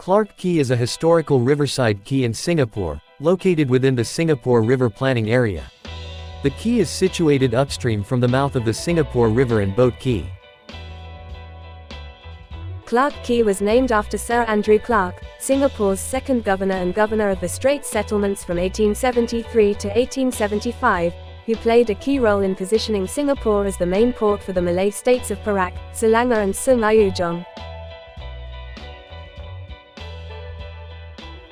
Clarke Quay is a historical riverside quay in Singapore, located within the Singapore River Planning Area. The quay is situated upstream from the mouth of the Singapore River and Boat Quay. Clarke Quay was named after Sir Andrew Clarke, Singapore's second governor and governor of the Straits Settlements from 1873 to 1875, who played a key role in positioning Singapore as the main port for the Malay states of Perak, Selangor and Sungai Ujong.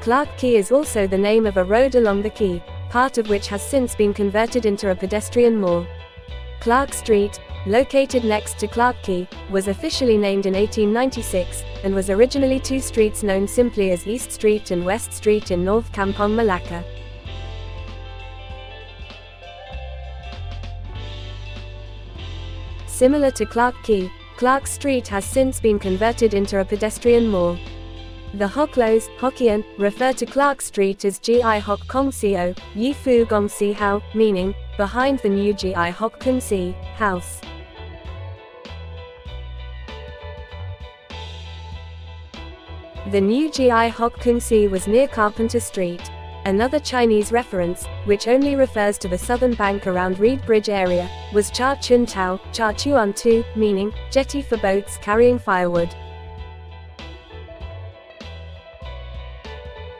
Clarke Quay is also the name of a road along the quay, part of which has since been converted into a pedestrian mall. Clarke Street, located next to Clarke Quay, was officially named in 1896, and was originally two streets known simply as East Street and West Street in North Kampong Malacca. Similar to Clarke Quay, Clarke Street has since been converted into a pedestrian mall. The Hoklos, Hokkien, refer to Clarke Street as Gi Hok Kong Sio, Yi Fu Gong Si Hao, meaning, behind the new Gi Hok Kun Si, house. The new Gi Hok Kun Si was near Carpenter Street. Another Chinese reference, which only refers to the southern bank around Reed Bridge area, was Cha Chun Tao, Cha Chuan Tu, meaning, jetty for boats carrying firewood.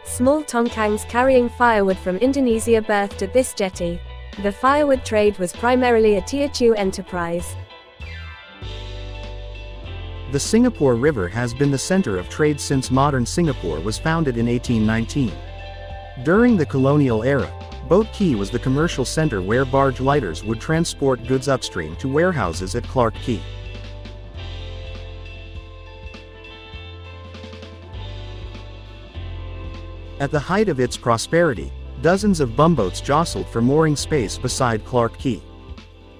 Small tongkangs carrying firewood from Indonesia birthed at this jetty. The firewood trade was primarily a Teochew enterprise. The Singapore River has been the center of trade since modern Singapore was founded in 1819. During the colonial era, Boat Quay was the commercial center where barge lighters would transport goods upstream to warehouses at Clarke Quay. At the height of its prosperity, dozens of bumboats jostled for mooring space beside Clarke Quay.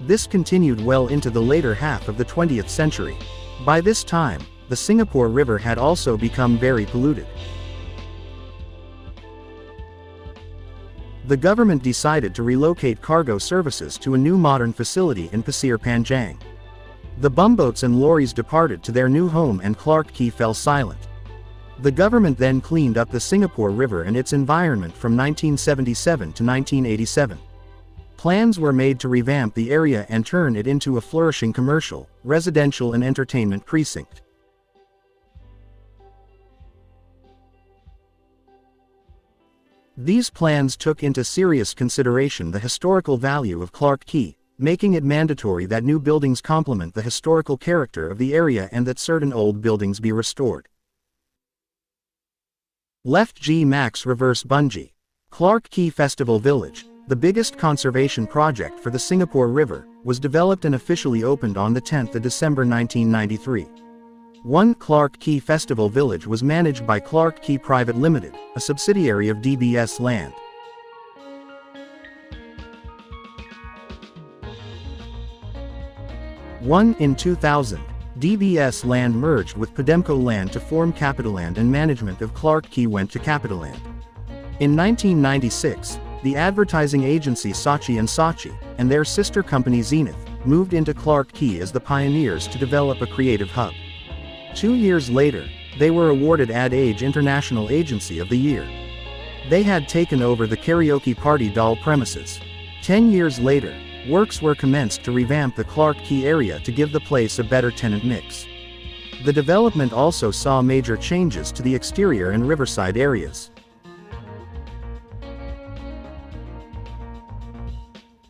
This continued well into the later half of the 20th century. By this time, the Singapore River had also become very polluted. The government decided to relocate cargo services to a new modern facility in Pasir Panjang. The bumboats and lorries departed to their new home and Clarke Quay fell silent. The government then cleaned up the Singapore River and its environment from 1977 to 1987. Plans were made to revamp the area and turn it into a flourishing commercial, residential and entertainment precinct. These plans took into serious consideration the historical value of Clarke Quay, making it mandatory that new buildings complement the historical character of the area and that certain old buildings be restored. Left G Max Reverse Bungee. Clarke Quay Festival Village, the biggest conservation project for the Singapore River, was developed and officially opened on the 10th of December 1993. Clarke Quay Festival Village was managed by Clarke Quay Private Limited, a subsidiary of DBS Land. In 2000, DBS Land merged with Pidemco Land to form Capitaland and management of Clarke Quay went to Capitaland. In 1996, the advertising agency Saatchi & Saatchi, and their sister company Zenith, moved into Clarke Quay as the pioneers to develop a creative hub. 2 years later, they were awarded Ad Age International Agency of the Year. They had taken over the karaoke party doll premises. 10 years later, works were commenced to revamp the Clarke Quay area to give the place a better tenant mix. The development also saw major changes to the exterior and riverside areas.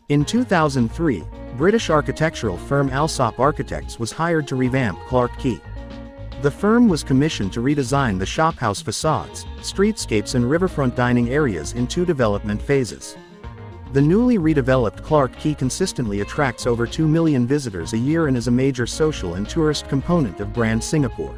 In 2003, British architectural firm Alsop Architects was hired to revamp Clarke Quay. The firm was commissioned to redesign the shophouse facades, streetscapes and riverfront dining areas in 2 development phases. The newly redeveloped Clarke Quay consistently attracts over 2 million visitors a year and is a major social and tourist component of brand Singapore.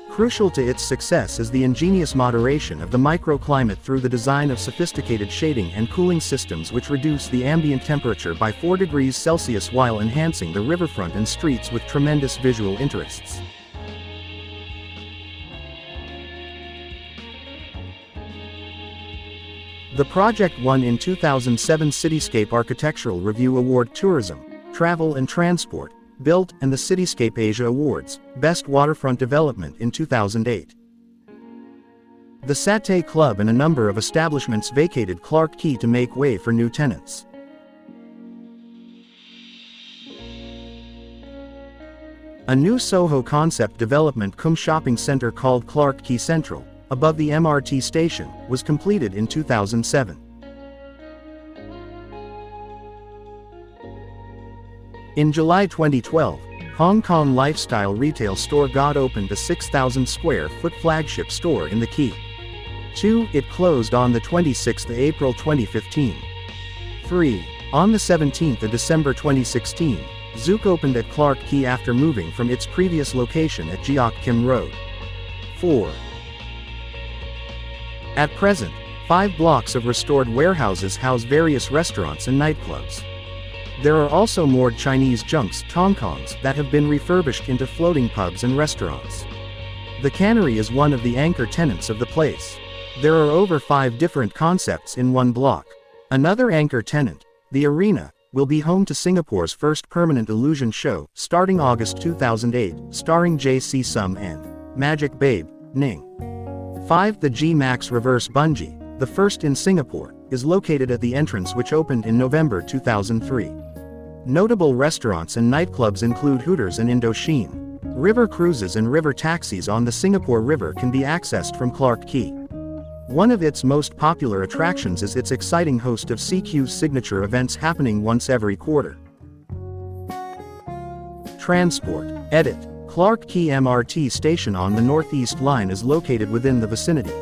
Crucial to its success is the ingenious moderation of the microclimate through the design of sophisticated shading and cooling systems which reduce the ambient temperature by 4 degrees Celsius while enhancing the riverfront and streets with tremendous visual interests. The project won in 2007 Cityscape Architectural Review Award Tourism, Travel and Transport, Built and the Cityscape Asia Awards, Best Waterfront Development in 2008. The Satay Club and a number of establishments vacated Clarke Quay to make way for new tenants. A new Soho concept development cum shopping centre called Clarke Quay Central, above the MRT station, was completed in 2007. In July 2012, Hong Kong lifestyle retail store God opened a 6,000 square foot flagship store in the Quay. 2. It closed on the 26th of April 2015. 3. On the 17th of December 2016, Zouk opened at Clarke Quay after moving from its previous location at Jiak Kim Road. 4. At present, 5 blocks of restored warehouses house various restaurants and nightclubs. There are also moored Chinese junks, tongkongs, that have been refurbished into floating pubs and restaurants. The cannery is one of the anchor tenants of the place. There are over 5 different concepts in one block. Another anchor tenant, the Arena, will be home to Singapore's first permanent illusion show, starting August 2008, starring J.C. Sum and Magic Babe, Ning. 5. The G-Max Reverse Bungee, the first in Singapore, is located at the entrance which opened in November 2003. Notable restaurants and nightclubs include Hooters and Indochine. River cruises and river taxis on the Singapore River can be accessed from Clarke Quay. One of its most popular attractions is its exciting host of CQ's signature events happening once every quarter. Transport. Edit. Clarke Quay MRT station on the Northeast Line is located within the vicinity.